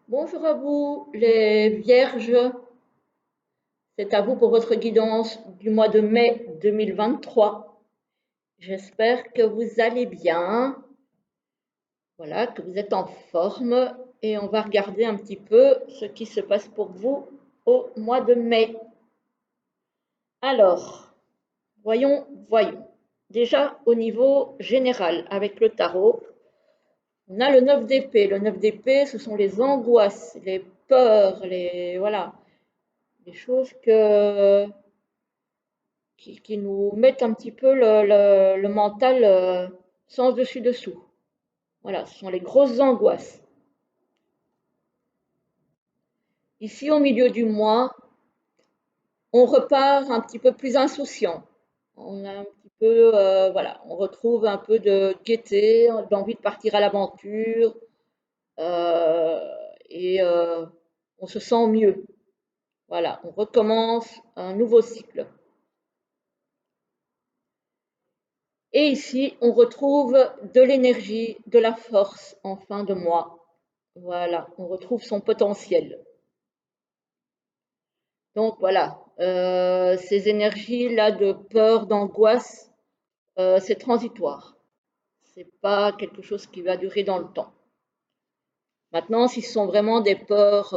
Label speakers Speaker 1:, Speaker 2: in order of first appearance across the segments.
Speaker 1: Bonjour à vous, les vierges. C'est à vous pour votre guidance du mois de mai 2023. J'espère que vous allez bien, voilà, que vous êtes en forme et on va regarder un petit peu ce qui se passe pour vous au mois de mai. Alors, voyons. Déjà au niveau général avec le tarot, on a le 9 d'épée. Le 9 d'épée, ce sont les angoisses, les peurs, voilà, les choses qui nous mettent un petit peu le mental sans dessus-dessous. Voilà, ce sont les grosses angoisses. Ici, au milieu du mois, on repart un petit peu plus insouciant. On a un petit peu, voilà, on retrouve un peu de gaieté, d'envie de partir à l'aventure, euh, et on se sent mieux. Voilà, on recommence un nouveau cycle. Et ici, on retrouve de l'énergie, de la force en fin de mois. Voilà, on retrouve son potentiel. Donc voilà, ces énergies-là de peur, d'angoisse, c'est transitoire. C'est pas quelque chose qui va durer dans le temps. Maintenant, si ce sont vraiment des peurs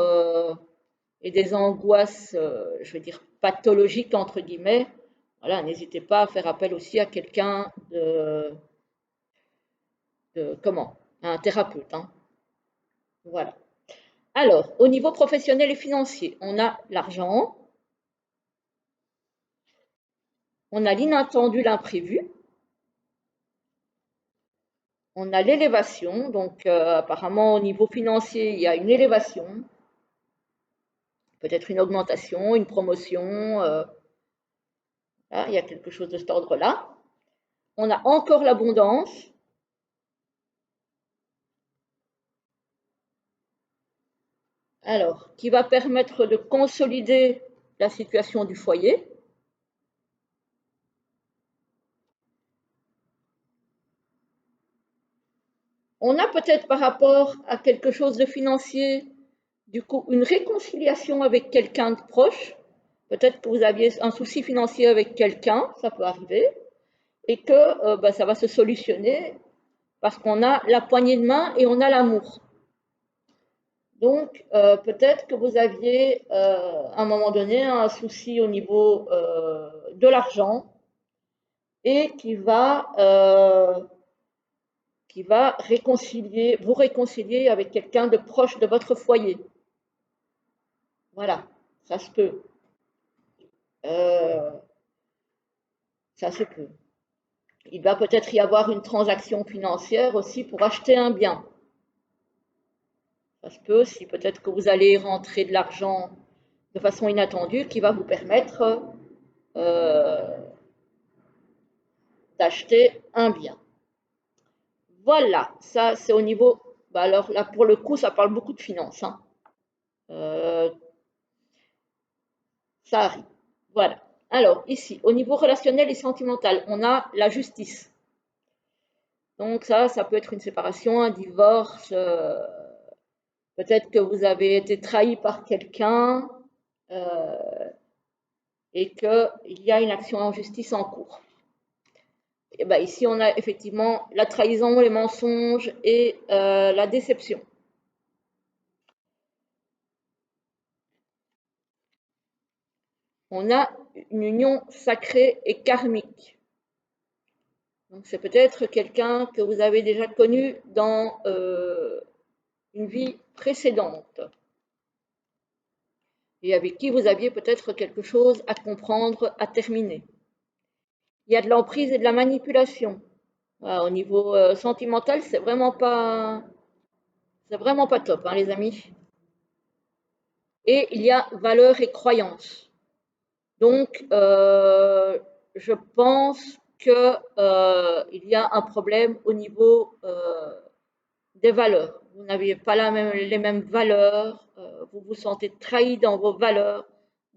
Speaker 1: et des angoisses, je veux dire pathologiques entre guillemets, voilà, n'hésitez pas à faire appel aussi à quelqu'un de comment, un thérapeute, hein. Voilà. Alors, au niveau professionnel et financier, on a l'argent, on a l'inattendu, l'imprévu, on a l'élévation. Donc, apparemment, au niveau financier, il y a une élévation, peut-être une augmentation, une promotion. Là, il y a quelque chose de cet ordre-là. On a encore l'abondance. Alors, qui va permettre de consolider la situation du foyer. On a peut-être par rapport à quelque chose de financier, du coup, une réconciliation avec quelqu'un de proche. Peut-être que vous aviez un souci financier avec quelqu'un, ça peut arriver, et que ça va se solutionner parce qu'on a la poignée de main et on a l'amour. Donc, peut-être que vous aviez à un moment donné un souci au niveau de l'argent et qui va vous réconcilier avec quelqu'un de proche de votre foyer. Voilà, ça se peut. Euh, ça se peut. Il va peut-être y avoir une transaction financière aussi pour acheter un bien. Ça se peut aussi. Peut-être que vous allez rentrer de l'argent de façon inattendue qui va vous permettre euh, d'acheter un bien. Voilà, ça c'est au niveau. Bah alors là, pour le coup, ça parle beaucoup de finances, hein. Euh, Ça arrive. Voilà. Alors, ici, au niveau relationnel et sentimental, on a la justice. Donc ça peut être une séparation, un divorce. Peut-être que vous avez été trahi par quelqu'un euh, et qu'il y a une action en justice en cours. Et ben ici, on a effectivement la trahison, les mensonges et la déception. On a une union sacrée et karmique. Donc c'est peut-être quelqu'un que vous avez déjà connu dans une vie précédente et avec qui vous aviez peut-être quelque chose à comprendre, à terminer. Il y a de l'emprise et de la manipulation. Voilà, au niveau sentimental, c'est vraiment pas top, hein, les amis. Et il y a valeurs et croyances. Donc, je pense que il y a un problème au niveau des valeurs. Vous n'avez pas les mêmes valeurs, vous vous sentez trahi dans vos valeurs,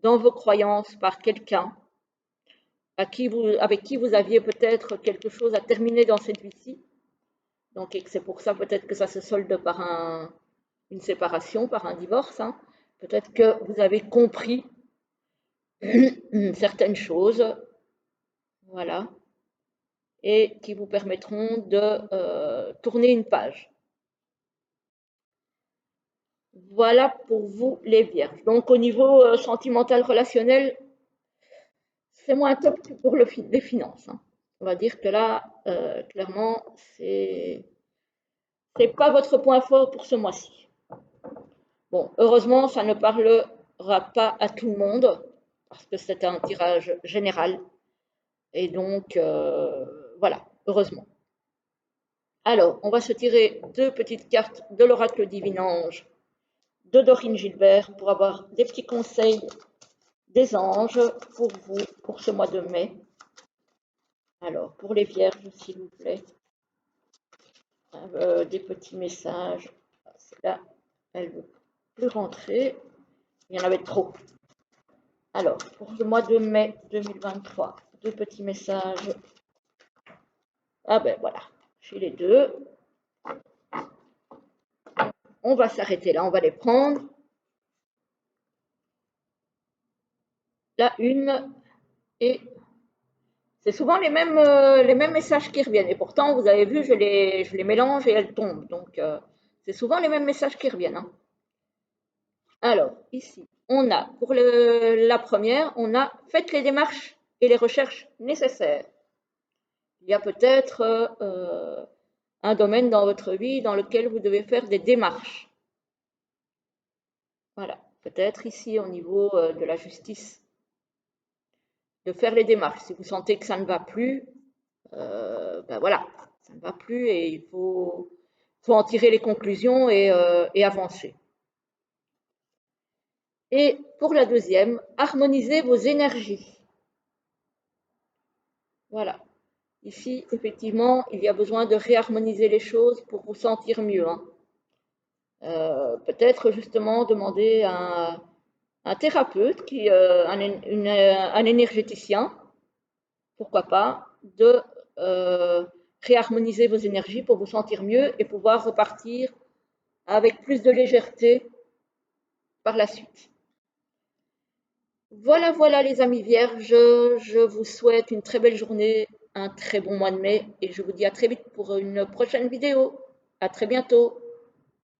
Speaker 1: dans vos croyances par quelqu'un avec qui vous aviez peut-être quelque chose à terminer dans cette vie-ci. Donc, c'est pour ça peut-être que ça se solde par une séparation, par un divorce, hein. Peut-être que vous avez compris certaines choses, voilà, et qui vous permettront de tourner une page. Voilà pour vous les vierges. Donc au niveau sentimental relationnel, c'est moins top que pour les finances, hein. On va dire que là, clairement, c'est pas votre point fort pour ce mois-ci. Bon, heureusement, ça ne parlera pas à tout le monde, parce que c'est un tirage général. Et donc, voilà, heureusement. Alors, on va se tirer deux petites cartes de l'oracle Divinange de Dorine Gilbert pour avoir des petits conseils des anges pour vous, pour ce mois de mai. Alors, pour les vierges, s'il vous plaît, des petits messages. Là, elle ne veut plus rentrer. Il y en avait trop. Alors, pour le mois de mai 2023, deux petits messages. Ah ben voilà, j'ai les deux. On va s'arrêter là, on va les prendre. La une, et c'est souvent les mêmes messages qui reviennent. Et pourtant, vous avez vu, je les mélange et elles tombent. Donc, c'est souvent les mêmes messages qui reviennent, hein. Alors, ici, on a, pour la première, on a faites les démarches et les recherches nécessaires. Il y a peut-être un domaine dans votre vie dans lequel vous devez faire des démarches. Voilà, peut-être ici au niveau de la justice, de faire les démarches. Si vous sentez que ça ne va plus, ben voilà, ça ne va plus et il faut en tirer les conclusions et avancer. Et pour la deuxième, harmonisez vos énergies. Voilà. Ici, effectivement, il y a besoin de réharmoniser les choses pour vous sentir mieux, hein. Peut-être justement demander à un thérapeute, un énergéticien, pourquoi pas, de réharmoniser vos énergies pour vous sentir mieux et pouvoir repartir avec plus de légèreté par la suite. Voilà, voilà les amis vierges, je vous souhaite une très belle journée, un très bon mois de mai et je vous dis à très vite pour une prochaine vidéo. À très bientôt.